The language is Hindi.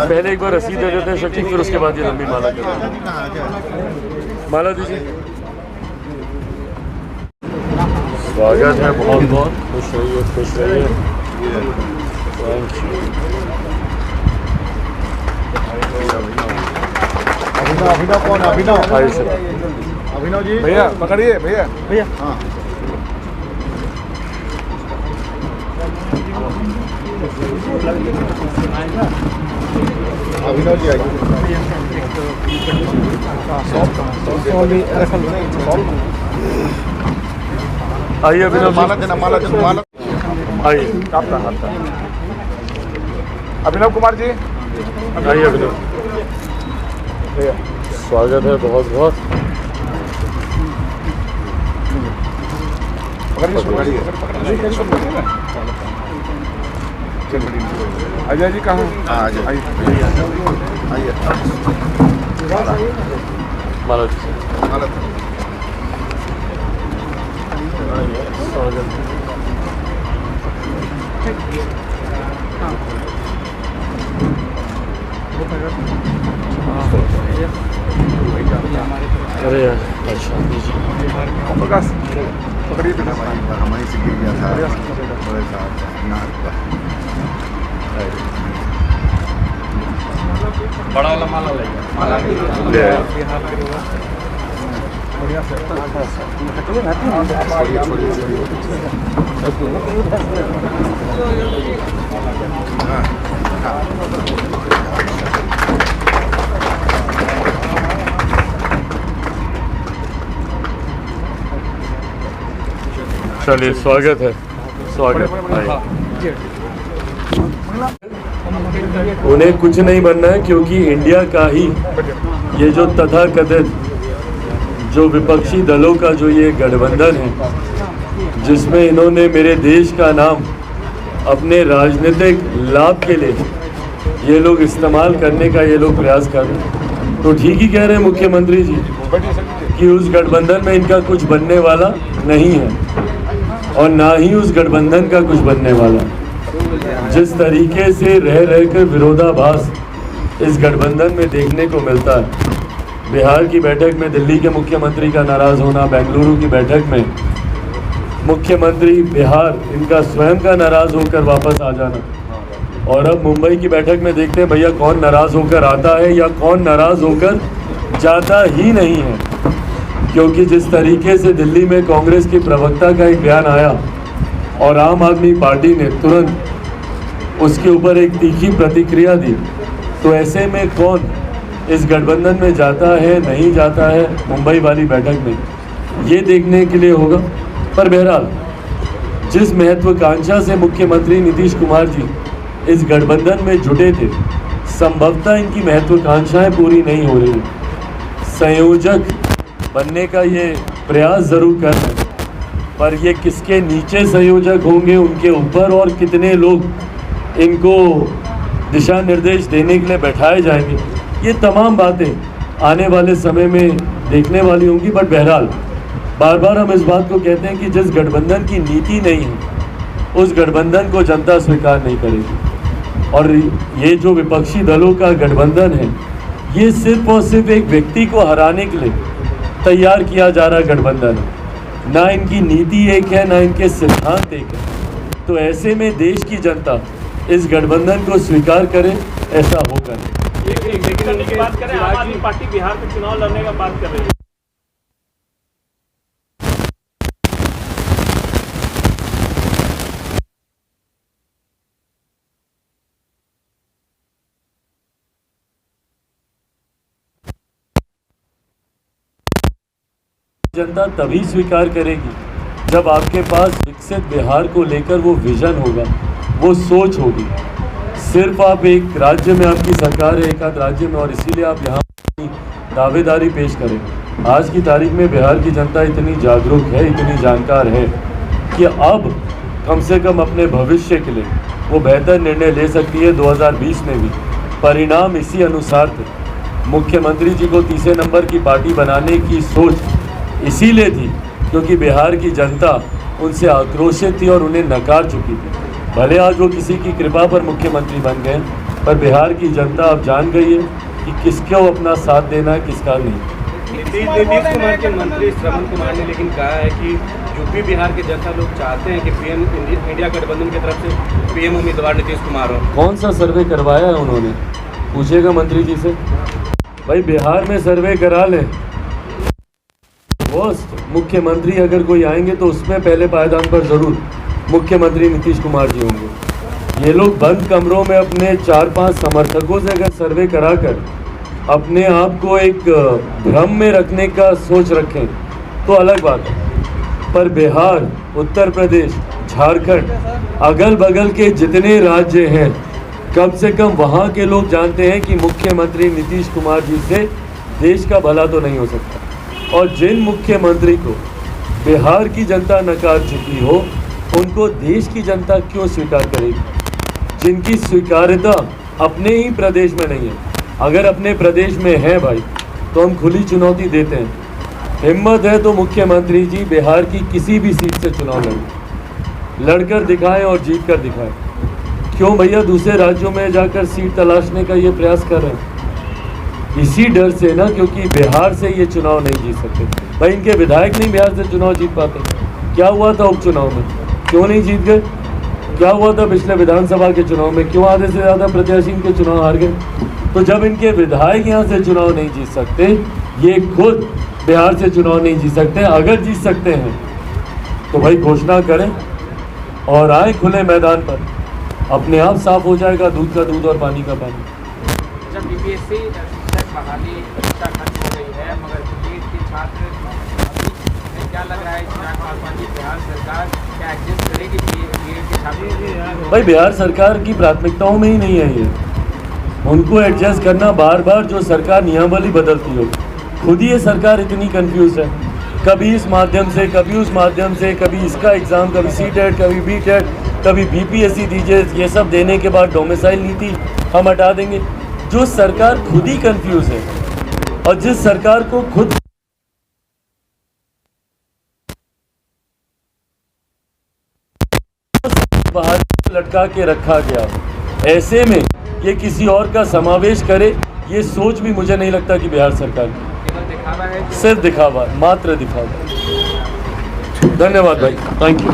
पहले एक बार रसीद दे देते हैं शक्ति, फिर उसके बाद ये लंबी माला करते हैं। माला दीजिए। स्वागत है, बहुत बहुत खुश रहिए, खुश रहिए। अभिनव कौन? अभिनव अभिनव जी भैया पकड़िए भैया भैया। हाँ अभिनव जी आइए। आइए अभिनव माला देना, माला देना, माला आइए। अभिनव कुमार जी आइए अभिनव, स्वागत है बहुत बहुत। अजय जी कहाँ? आइए आइए। माला माला स्वागत। अरे यार अच्छा दीजिए। प्रकाश पकड़िए बेटा। हमारी से गिर गया था बड़े साहब नाक पर। बड़ा वाला माला ले ले आए। चलिए स्वागत है, स्वागत। उन्हें कुछ नहीं बनना है, क्योंकि इंडिया का ही ये जो तथाकथित जो विपक्षी दलों का जो ये गठबंधन है, जिसमें इन्होंने मेरे देश का नाम अपने राजनीतिक लाभ के लिए ये लोग इस्तेमाल करने का ये लोग प्रयास कर रहे हैं, तो ठीक ही कह रहे हैं मुख्यमंत्री जी कि उस गठबंधन में इनका कुछ बनने वाला नहीं है और ना ही उस गठबंधन का कुछ बनने वाला। जिस तरीके से रह रहकर विरोधाभास इस गठबंधन में देखने को मिलता है, बिहार की बैठक में दिल्ली के मुख्यमंत्री का नाराज़ होना, बेंगलुरु की बैठक में मुख्यमंत्री बिहार इनका स्वयं का नाराज़ होकर वापस आ जाना, और अब मुंबई की बैठक में देखते हैं भैया कौन नाराज़ होकर आता है या कौन नाराज़ होकर जाता ही नहीं है। क्योंकि जिस तरीके से दिल्ली में कांग्रेस की प्रवक्ता का एक बयान आया और आम आदमी पार्टी ने तुरंत उसके ऊपर एक तीखी प्रतिक्रिया दी, तो ऐसे में कौन इस गठबंधन में जाता है नहीं जाता है मुंबई वाली बैठक में, ये देखने के लिए होगा। पर बहरहाल जिस महत्वाकांक्षा से मुख्यमंत्री नीतीश कुमार जी इस गठबंधन में जुटे थे, संभवतः इनकी महत्वाकांक्षाएं पूरी नहीं हो रही। संयोजक बनने का ये प्रयास ज़रूर कर रहे हैं, पर ये किसके नीचे संयोजक होंगे, उनके ऊपर और कितने लोग इनको दिशा निर्देश देने के लिए बैठाए जाएंगे, ये तमाम बातें आने वाले समय में देखने वाली होंगी। बट बहरहाल बार बार हम इस बात को कहते हैं कि जिस गठबंधन की नीति नहीं है, उस गठबंधन को जनता स्वीकार नहीं करेगी। और ये जो विपक्षी दलों का गठबंधन है, ये सिर्फ और सिर्फ एक व्यक्ति को हराने के लिए तैयार किया जा रहा गठबंधन है। ना इनकी नीति एक है, ना इनके सिद्धांत एक है। तो ऐसे में देश की जनता इस गठबंधन को स्वीकार करे, ऐसा होगा नहीं। की बात करें, आम आदमी पार्टी बिहार में चुनाव लड़ने का बात कर रही है। जनता तभी स्वीकार करेगी जब आपके पास विकसित बिहार को लेकर वो विजन होगा, वो सोच होगी। सिर्फ आप एक राज्य में आपकी सरकार है, एक आध राज्य में, और इसीलिए आप यहाँ दावेदारी पेश करें। आज की तारीख में बिहार की जनता इतनी जागरूक है, इतनी जानकार है कि अब कम से कम अपने भविष्य के लिए वो बेहतर निर्णय ले सकती है। 2020 में भी परिणाम इसी अनुसार थे। मुख्यमंत्री जी को तीसरे नंबर की पार्टी बनाने की सोच इसीलिए थी क्योंकि बिहार की जनता उनसे आक्रोशित थी और उन्हें नकार चुकी थी। भले आज वो किसी की कृपा पर मुख्यमंत्री बन गए, पर बिहार की जनता अब जान गई है कि किसको अपना साथ देना है, किसका नहीं। नीतीश कुमार के मंत्री श्रवण कुमार ने लेकिन कहा है कि यूपी बिहार के जनता लोग चाहते हैं कि पीएम इंडिया गठबंधन की तरफ से पीएम उम्मीदवार नीतीश कुमार हो। कौन सा सर्वे करवाया है उन्होंने, पूछेगा मंत्री जी से। भाई बिहार में सर्वे करा लें, मुख्यमंत्री अगर कोई आएंगे तो उसमें पहले पायदान पर जरूर मुख्यमंत्री नीतीश कुमार जी होंगे। ये लोग बंद कमरों में अपने 4-5 समर्थकों से अगर सर्वे कराकर अपने आप को एक भ्रम में रखने का सोच रखें तो अलग बात है, पर बिहार, उत्तर प्रदेश, झारखंड, अगल बगल के जितने राज्य हैं, कम से कम वहाँ के लोग जानते हैं कि मुख्यमंत्री नीतीश कुमार जी से देश का भला तो नहीं हो सकता। और जिन मुख्यमंत्री को बिहार की जनता नकार चुकी हो, उनको देश की जनता क्यों स्वीकार करेगी, जिनकी स्वीकार्यता अपने ही प्रदेश में नहीं है। अगर अपने प्रदेश में है भाई तो हम खुली चुनौती देते हैं। हिम्मत है तो मुख्यमंत्री जी बिहार की किसी भी सीट से चुनाव लड़कर दिखाएं और जीत कर दिखाएं। क्यों भैया दूसरे राज्यों में जाकर सीट तलाशने का ये प्रयास कर रहे हैं? इसी डर से ना, क्योंकि बिहार से ये चुनाव नहीं जीत सकते। भाई इनके विधायक नहीं बिहार से चुनाव जीत पाते। क्या हुआ था उपचुनाव में, क्यों नहीं जीत गए? क्या हुआ था पिछले विधानसभा के चुनाव में, क्यों आधे से ज़्यादा प्रत्याशी इनके चुनाव हार गए? तो जब इनके विधायक यहाँ से चुनाव नहीं जीत सकते, ये खुद बिहार से चुनाव नहीं जीत सकते। अगर जीत सकते हैं तो भाई घोषणा करें और आए खुले मैदान पर, अपने आप साफ हो जाएगा दूध का दूध और पानी का पानी। जब बीपीएससी शिक्षक बहाली परीक्षा खत्म हो गई है, मगर बीएड के छात्र अभी क्या लग रहा है बिहार सरकार क्या एडजस्ट करेगी बीएड के छात्रों? भाई बिहार सरकार की प्राथमिकताओं में ही नहीं है ये, उनको एडजस्ट करना बार बार जो सरकार नियमावली बदलती हो। खुद ही ये सरकार इतनी कंफ्यूज है, कभी इस माध्यम से, कभी उस माध्यम से, कभी इसका एग्ज़ाम, कभी सीटेट, कभी बीटेट, कभी बीपीएससी दीजिए। ये सब देने के बाद डोमिसाइल नीति हम हटा देंगे। जो सरकार खुद ही कंफ्यूज है और जिस सरकार को खुद बाहर लटका के रखा गया, ऐसे में ये किसी और का समावेश करे, ये सोच भी मुझे नहीं लगता कि बिहार सरकार की। सिर्फ दिखावा, मात्र दिखावा। धन्यवाद भाई, थैंक यू।